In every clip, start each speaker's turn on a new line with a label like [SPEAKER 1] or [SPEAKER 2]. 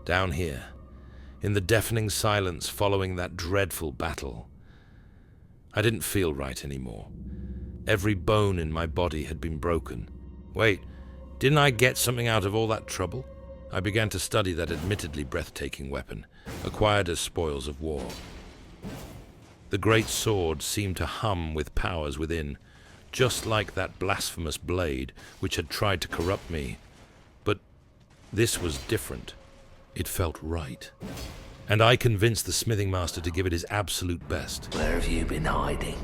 [SPEAKER 1] down here, in the deafening silence following that dreadful battle. I didn't feel right anymore. Every bone in my body had been broken. Wait, didn't I get something out of all that trouble? I began to study that admittedly breathtaking weapon, acquired as spoils of war. The great sword seemed to hum with powers within, just like that blasphemous blade which had tried to corrupt me. But this was different. It felt right. And I convinced the smithing master to give it his absolute best.
[SPEAKER 2] Where have you been hiding?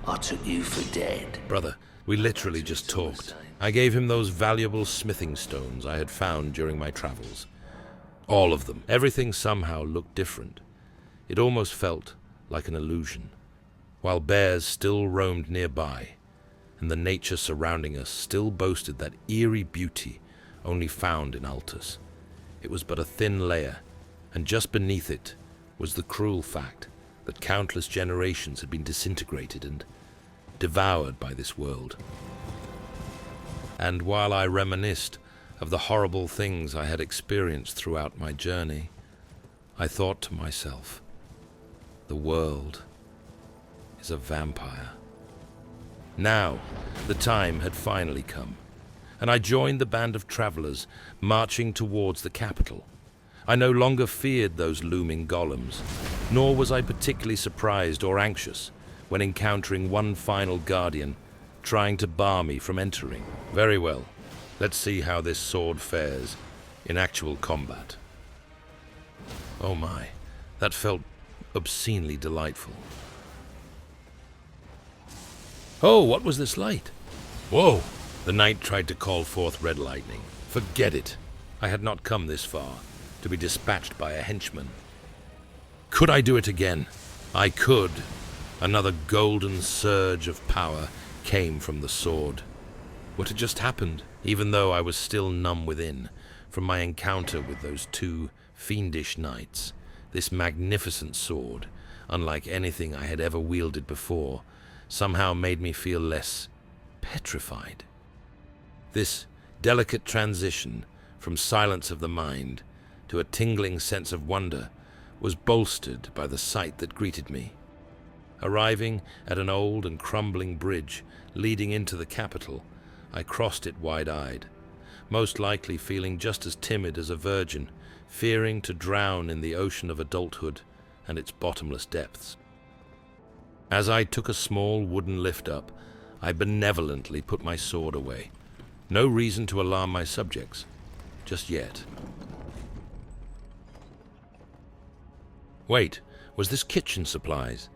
[SPEAKER 2] I took you for dead.
[SPEAKER 1] Brother, we literally just talked. I gave him those valuable smithing stones I had found during my travels. All of them. Everything somehow looked different. It almost felt like an illusion. While bears still roamed nearby, and the nature surrounding us still boasted that eerie beauty only found in Altus. It was but a thin layer, and just beneath it was the cruel fact that countless generations had been disintegrated and devoured by this world. And while I reminisced of the horrible things I had experienced throughout my journey, I thought to myself, the world is a vampire. Now, the time had finally come, and I joined the band of travelers marching towards the capital. I no longer feared those looming golems, nor was I particularly surprised or anxious when encountering one final guardian trying to bar me from entering. Very well, let's see how this sword fares in actual combat. Oh my, that felt obscenely delightful. Oh, what was this light? Whoa! The knight tried to call forth red lightning. Forget it. I had not come this far to be dispatched by a henchman. Could I do it again? I could. Another golden surge of power came from the sword. What had just happened, even though I was still numb within, from my encounter with those two fiendish knights, this magnificent sword, unlike anything I had ever wielded before, somehow made me feel less petrified. This delicate transition from silence of the mind to a tingling sense of wonder was bolstered by the sight that greeted me. Arriving at an old and crumbling bridge leading into the capital, I crossed it wide-eyed, most likely feeling just as timid as a virgin, fearing to drown in the ocean of adulthood and its bottomless depths. As I took a small wooden lift-up, I benevolently put my sword away. No reason to alarm my subjects, just yet. Wait, was this kitchen supplies?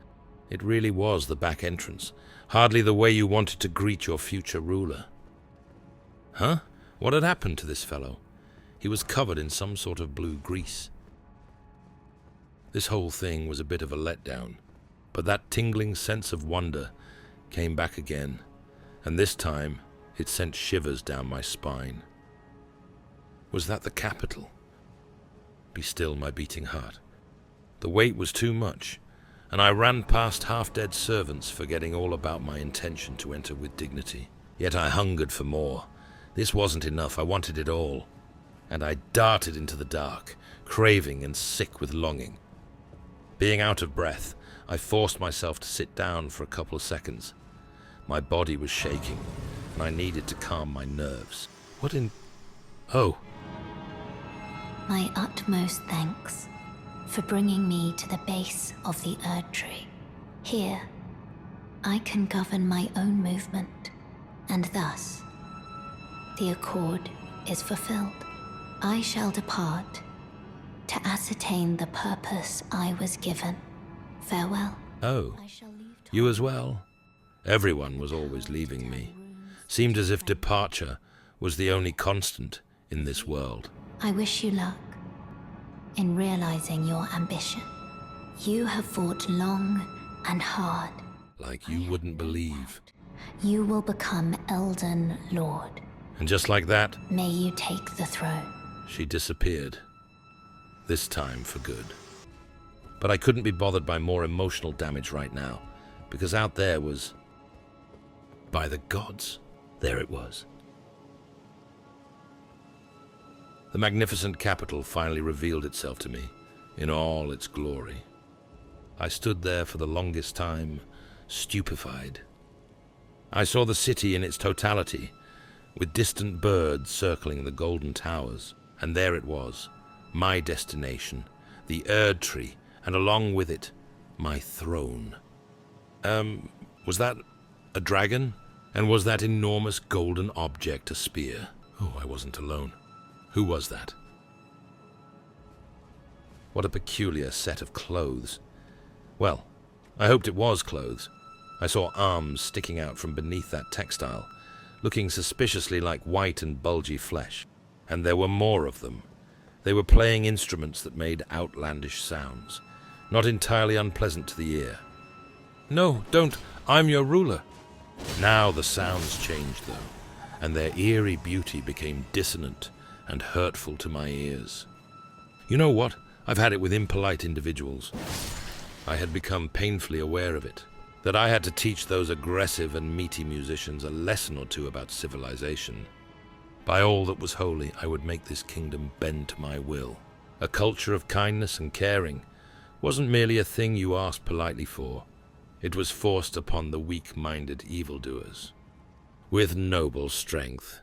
[SPEAKER 1] It really was the back entrance, hardly the way you wanted to greet your future ruler. Huh? What had happened to this fellow? He was covered in some sort of blue grease. This whole thing was a bit of a letdown, but that tingling sense of wonder came back again, and this time it sent shivers down my spine. Was that the capital? Be still, my beating heart. The weight was too much, and I ran past half-dead servants, forgetting all about my intention to enter with dignity. Yet I hungered for more. This wasn't enough, I wanted it all. And I darted into the dark, craving and sick with longing. Being out of breath, I forced myself to sit down for a couple of seconds. My body was shaking, and I needed to calm my nerves. What in... Oh.
[SPEAKER 3] My utmost thanks for bringing me to the base of the Erd Tree. Here, I can govern my own movement, and thus, the accord is fulfilled. I shall depart to ascertain the purpose I was given. Farewell.
[SPEAKER 1] Oh, you as well? Everyone was always leaving me. Seemed as if departure was the only constant in this world.
[SPEAKER 3] I wish you luck in realizing your ambition. You have fought long and hard.
[SPEAKER 1] Like you wouldn't believe.
[SPEAKER 3] You will become Elden Lord.
[SPEAKER 1] And just like that,
[SPEAKER 3] may you take the throne.
[SPEAKER 1] She disappeared. This time for good. But I couldn't be bothered by more emotional damage right now, because out there was... By the gods, there it was. The magnificent capital finally revealed itself to me in all its glory. I stood there for the longest time, stupefied. I saw the city in its totality, with distant birds circling the golden towers, and there it was, my destination, the Erd Tree, and along with it, my throne. Was that a dragon? And was that enormous golden object a spear? Oh, I wasn't alone. Who was that? What a peculiar set of clothes. Well, I hoped it was clothes. I saw arms sticking out from beneath that textile, looking suspiciously like white and bulgy flesh. And there were more of them. They were playing instruments that made outlandish sounds, not entirely unpleasant to the ear. No, don't. I'm your ruler. Now the sounds changed, though, and their eerie beauty became dissonant and hurtful to my ears. You know what? I've had it with impolite individuals. I had become painfully aware of it, that I had to teach those aggressive and meaty musicians a lesson or two about civilization. By all that was holy, I would make this kingdom bend to my will. A culture of kindness and caring wasn't merely a thing you asked politely for. It was forced upon the weak-minded evildoers. With noble strength,